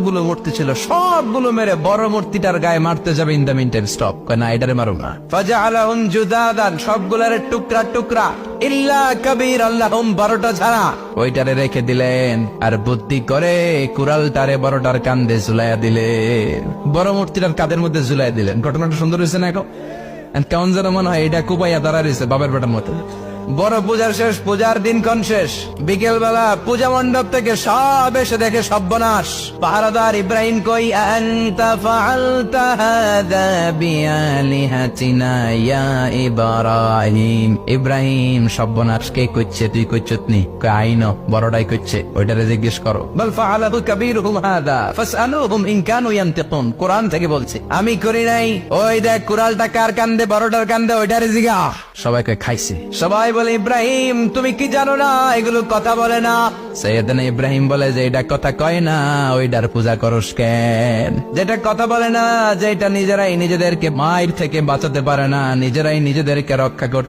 যতগুলো মূর্তি ছিল সবগুলো মেরে বড় মূর্তিটার গায়ে মারতে যাবে, in the mean time stop, কয় না এটারে মারো না। ফাজআলাহুম জুদাদান, সবগুলার টুকরা টুকরা, ইল্লা কাবীর আল্লাহুম, 12টা ছাড়া ওইটারে রেখে দিলেন। আর বুদ্ধি করে কুড়ালটারে বড়টার কান্দে ঝুলাইয়া দিলেন, বড় মূর্তিটার কাঁধের মধ্যে ঝুলাইয়া দিলেন। ঘটনাটা সুন্দর হয়েছে না? এখন কেমন যেন মনে হয় এটা কুপাইয়া দাঁড়া রয়েছে বাবার বেটার মতো। বড় পূজার শেষ, পূজার দিনক্ষণ শেষ, বিকেল বেলা পূজা মণ্ডপ থেকে সব এসে দেখে সর্বনাশ। পাহারাদার ইব্রাহিম কই, আনতা ফাআলতা হাযা বিআলিহাতিনা ইয়া ইব্রাহিম। ইব্রাহিম, সর্বনাশ কে কইছে? তুই কইছত নি? কই আইনো, বড়টাই কইছে, ওইটারে জিজ্ঞেস করো। বল ফাআলাহু কাবীরুহুম হাযা ফাসআলুহুম ইন কানু ইয়ানতিকুন। কোরআন থেকে বলছে, আমি করি নাই। ওই দেখ কুড়ালটা কার কান্দে, বড়টার কান্দে, ওইটারে জিগা। সবাইকে খাইছে। সবাই বলে, ইব্রাহিম তুমি কি জানো না এগুলো কথা বলে না? সৈয়দনা ইব্রাহিম বলে যে এটা কথা কয় না, ওইটার পূজা করস কেন? যেটা কথা বলে না, যেটা নিজেরাই নিজেদেরকে মায়ের থেকে বাঁচাতে পারে না, নিজেরাই নিজেদেরকে রক্ষা করতে